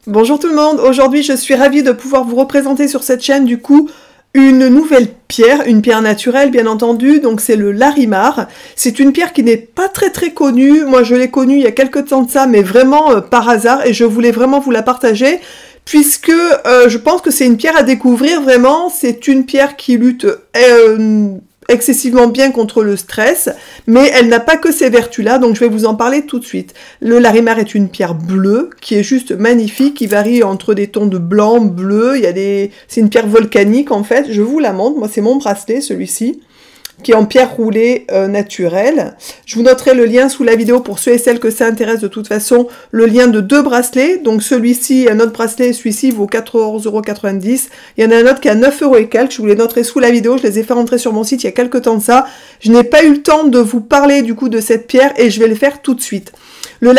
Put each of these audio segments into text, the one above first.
Bonjour tout le monde, aujourd'hui je suis ravie de pouvoir vous représenter sur cette chaîne du coup une nouvelle pierre, une pierre naturelle bien entendu, donc c'est le Larimar. C'est une pierre qui n'est pas très connue, moi je l'ai connue il y a quelques temps de ça, mais vraiment par hasard, et je voulais vraiment vous la partager, puisque je pense que c'est une pierre à découvrir vraiment, c'est une pierre qui lutte excessivement bien contre le stress, mais elle n'a pas que ces vertus-là, donc je vais vous en parler tout de suite. Le Larimar est une pierre bleue, qui est juste magnifique, qui varie entre des tons de blanc, bleu, c'est une pierre volcanique en fait, je vous la montre, moi c'est mon bracelet celui-ci, qui est en pierre roulée naturelle. Je vous noterai le lien sous la vidéo pour ceux et celles que ça intéresse de toute façon, le lien de deux bracelets. Donc celui-ci, un autre bracelet, celui-ci vaut 14,90 €. Il y en a un autre qui a 9 € et quelques. Je vous les noterai sous la vidéo, je les ai fait rentrer sur mon site il y a quelques temps de ça. Je n'ai pas eu le temps de vous parler du coup de cette pierre et je vais le faire tout de suite. Le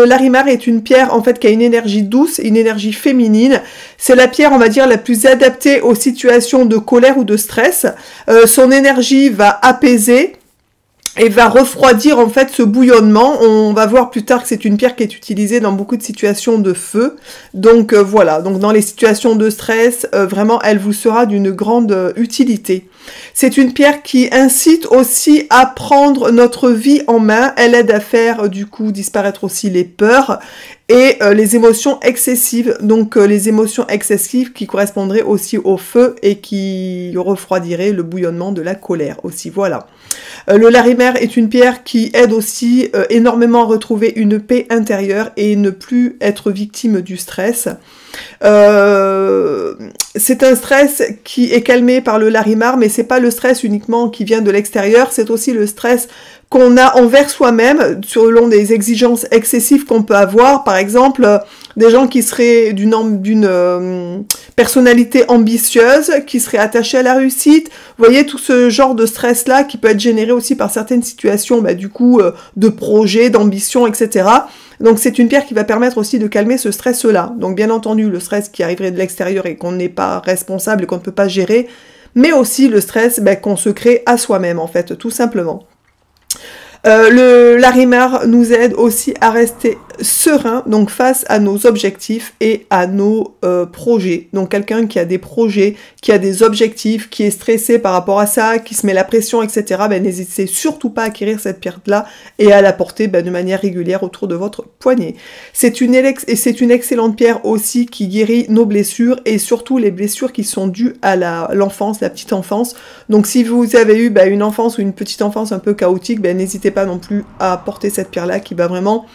Larimar est une pierre en fait qui a une énergie douce, une énergie féminine. C'est la pierre, on va dire, la plus adaptée aux situations de colère ou de stress. Son énergie va apaiser et va refroidir en fait ce bouillonnement. On va voir plus tard que c'est une pierre qui est utilisée dans beaucoup de situations de feu. Donc voilà, donc dans les situations de stress, vraiment elle vous sera d'une grande utilité. C'est une pierre qui incite aussi à prendre notre vie en main. Elle aide à faire du coup disparaître aussi les peurs et les émotions excessives. Donc les émotions excessives qui correspondraient aussi au feu et qui refroidiraient le bouillonnement de la colère aussi. Voilà. Le Larimar est une pierre qui aide aussi énormément à retrouver une paix intérieure et ne plus être victime du stress. C'est un stress qui est calmé par le Larimar, mais c'est pas le stress uniquement qui vient de l'extérieur, c'est aussi le stress qu'on a envers soi-même, selon des exigences excessives qu'on peut avoir. Par exemple, des gens qui seraient d'une personnalité ambitieuse, qui seraient attachés à la réussite. Vous voyez, tout ce genre de stress-là qui peut être généré aussi par certaines situations, du coup, de projets, d'ambition, etc. Donc c'est une pierre qui va permettre aussi de calmer ce stress-là. Donc bien entendu, le stress qui arriverait de l'extérieur et qu'on n'est pas responsable et qu'on ne peut pas gérer, mais aussi le stress qu'on se crée à soi-même, en fait, tout simplement. Le Larimar nous aide aussi à rester serein, donc face à nos objectifs et à nos projets. Donc quelqu'un qui a des projets, qui a des objectifs, qui est stressé par rapport à ça, qui se met la pression, etc., n'hésitez surtout pas à acquérir cette pierre-là et à la porter de manière régulière autour de votre poignet. C'est une excellente pierre aussi qui guérit nos blessures et surtout les blessures qui sont dues à l'enfance, la petite enfance. Donc si vous avez eu une enfance ou une petite enfance un peu chaotique, n'hésitez pas non plus à porter cette pierre-là qui va vraiment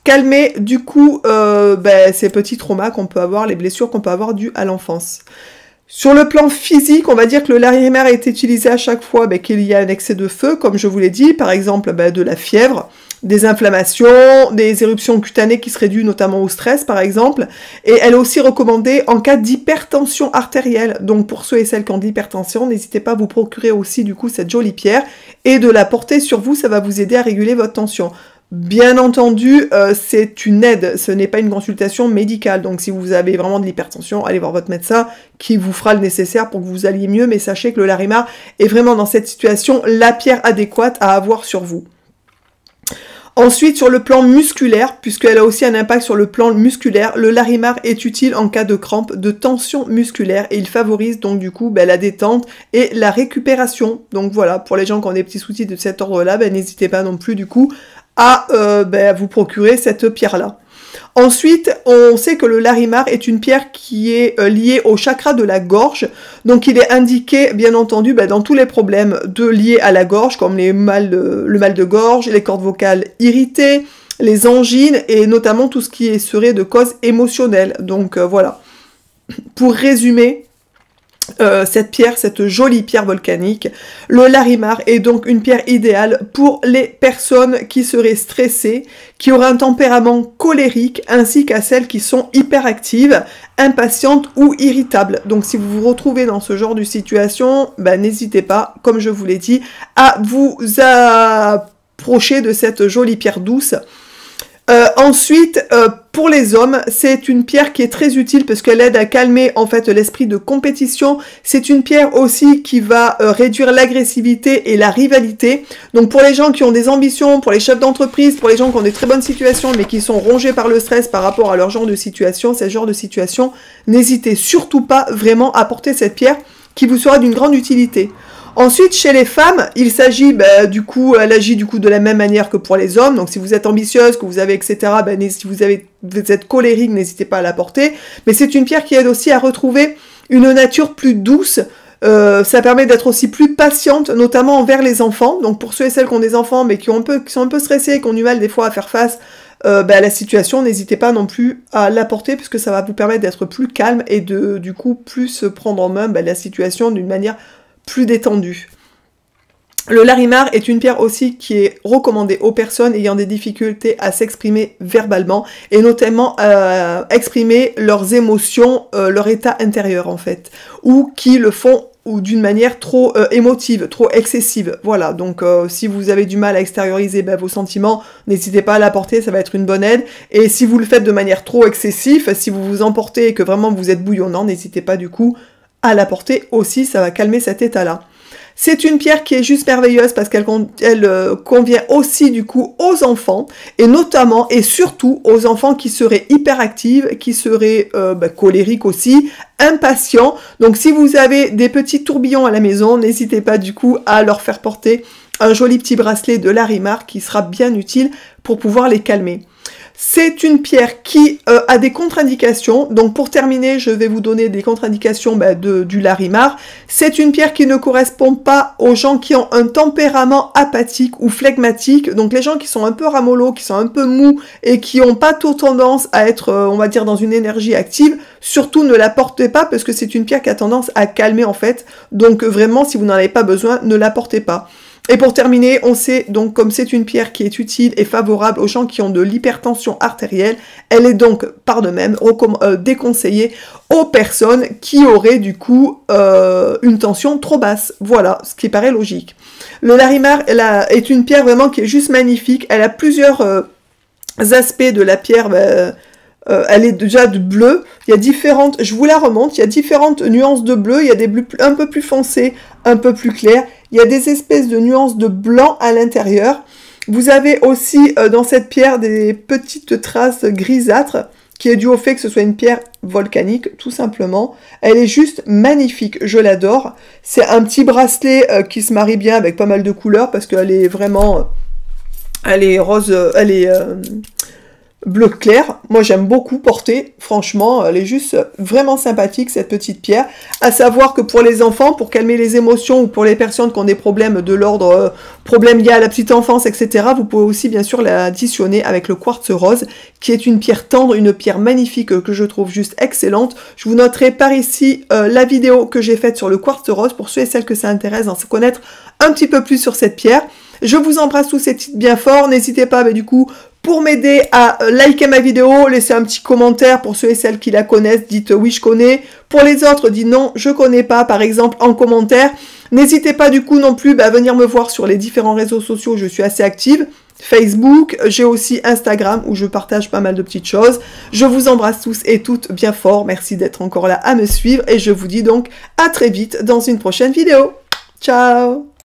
calmer du coup ces petits traumas qu'on peut avoir, les blessures qu'on peut avoir dues à l'enfance. Sur le plan physique, on va dire que le Larimar est utilisé à chaque fois qu'il y a un excès de feu, comme je vous l'ai dit, par exemple de la fièvre, des inflammations, des éruptions cutanées qui seraient dues notamment au stress par exemple, et elle est aussi recommandée en cas d'hypertension artérielle. Donc pour ceux et celles qui ont de l'hypertension, n'hésitez pas à vous procurer aussi du coup cette jolie pierre et de la porter sur vous, ça va vous aider à réguler votre tension. Bien entendu, c'est une aide, ce n'est pas une consultation médicale, donc si vous avez vraiment de l'hypertension, allez voir votre médecin qui vous fera le nécessaire pour que vous alliez mieux, mais sachez que le Larimar est vraiment dans cette situation la pierre adéquate à avoir sur vous. Ensuite, sur le plan musculaire, puisqu'elle a aussi un impact sur le plan musculaire, le Larimar est utile en cas de crampes, de tension musculaire, et il favorise donc du coup la détente et la récupération. Donc voilà, pour les gens qui ont des petits soucis de cet ordre-là, n'hésitez pas non plus du coup à vous procurer cette pierre-là. Ensuite, on sait que le Larimar est une pierre qui est liée au chakra de la gorge, donc il est indiqué bien entendu dans tous les problèmes liés à la gorge, comme le mal de gorge, les cordes vocales irritées, les angines, et notamment tout ce qui serait de cause émotionnelle. Donc voilà, pour résumer, cette pierre, cette jolie pierre volcanique, le Larimar est donc une pierre idéale pour les personnes qui seraient stressées, qui auraient un tempérament colérique, ainsi qu'à celles qui sont hyperactives, impatientes ou irritables. Donc si vous vous retrouvez dans ce genre de situation, n'hésitez pas, comme je vous l'ai dit, à vous approcher de cette jolie pierre douce. Ensuite, pour les hommes, c'est une pierre qui est très utile parce qu'elle aide à calmer en fait l'esprit de compétition. C'est une pierre aussi qui va réduire l'agressivité et la rivalité. Donc pour les gens qui ont des ambitions, pour les chefs d'entreprise, pour les gens qui ont des très bonnes situations mais qui sont rongés par le stress par rapport à leur genre de situation, ce genre de situation, n'hésitez surtout pas vraiment à porter cette pierre qui vous sera d'une grande utilité. Ensuite, chez les femmes, il s'agit, elle agit du coup de la même manière que pour les hommes. Donc, si vous êtes ambitieuse, que vous avez, etc., si vous êtes colérique, n'hésitez pas à la porter. Mais c'est une pierre qui aide aussi à retrouver une nature plus douce. Ça permet d'être aussi plus patiente, notamment envers les enfants. Donc, pour ceux et celles qui ont des enfants, mais qui sont un peu stressés et qui ont du mal des fois à faire face à la situation, n'hésitez pas non plus à l'apporter puisque ça va vous permettre d'être plus calme et de, du coup, plus prendre en main la situation d'une manière plus détendu. Le larimar est une pierre aussi qui est recommandée aux personnes ayant des difficultés à s'exprimer verbalement et notamment à exprimer leurs émotions, leur état intérieur en fait, ou qui le font ou d'une manière trop émotive, trop excessive. Voilà, donc si vous avez du mal à extérioriser vos sentiments, n'hésitez pas à l'apporter, ça va être une bonne aide. Et si vous le faites de manière trop excessive, si vous vous emportez et que vraiment vous êtes bouillonnant, n'hésitez pas du coup à la porter aussi, ça va calmer cet état-là. C'est une pierre qui est juste merveilleuse parce qu'elle convient aussi du coup aux enfants et notamment et surtout aux enfants qui seraient hyperactifs, qui seraient colériques aussi, impatients. Donc si vous avez des petits tourbillons à la maison, n'hésitez pas du coup à leur faire porter un joli petit bracelet de larimar qui sera bien utile pour pouvoir les calmer. C'est une pierre qui a des contre-indications. Donc pour terminer, je vais vous donner des contre-indications du larimar. C'est une pierre qui ne correspond pas aux gens qui ont un tempérament apathique ou phlegmatique. Donc les gens qui sont un peu ramollos, qui sont un peu mous et qui n'ont pas trop tendance à être, on va dire, dans une énergie active, surtout ne la portez pas parce que c'est une pierre qui a tendance à calmer en fait. Donc vraiment, si vous n'en avez pas besoin, ne la portez pas. Et pour terminer, on sait donc comme c'est une pierre qui est utile et favorable aux gens qui ont de l'hypertension artérielle, elle est donc par de même déconseillée aux personnes qui auraient du coup une tension trop basse. Voilà, ce qui paraît logique. Le larimar est une pierre vraiment qui est juste magnifique. Elle a plusieurs aspects de la pierre. Elle est déjà de bleu, il y a différentes, je vous la remonte, il y a différentes nuances de bleu, il y a des bleus un peu plus foncés, un peu plus clairs, il y a des espèces de nuances de blanc à l'intérieur. Vous avez aussi dans cette pierre des petites traces grisâtres, qui est dû au fait que ce soit une pierre volcanique, tout simplement. Elle est juste magnifique, je l'adore. C'est un petit bracelet qui se marie bien avec pas mal de couleurs, parce qu'elle est vraiment, elle est rose, elle est bleu clair. Moi j'aime beaucoup porter, franchement elle est juste vraiment sympathique cette petite pierre. À savoir que pour les enfants, pour calmer les émotions ou pour les personnes qui ont des problèmes de l'ordre, problèmes liés à la petite enfance, etc., vous pouvez aussi bien sûr l'additionner avec le quartz rose qui est une pierre tendre, une pierre magnifique que je trouve juste excellente. Je vous noterai par ici la vidéo que j'ai faite sur le quartz rose pour ceux et celles que ça intéresse d'en se connaître un petit peu plus sur cette pierre. Je vous embrasse tous et toutes bien fort, n'hésitez pas du coup pour m'aider à liker ma vidéo, laisser un petit commentaire pour ceux et celles qui la connaissent, dites oui je connais. Pour les autres, dites non je connais pas par exemple en commentaire. N'hésitez pas du coup non plus à venir me voir sur les différents réseaux sociaux, je suis assez active. Facebook, j'ai aussi Instagram où je partage pas mal de petites choses. Je vous embrasse tous et toutes bien fort, merci d'être encore là à me suivre et je vous dis donc à très vite dans une prochaine vidéo. Ciao!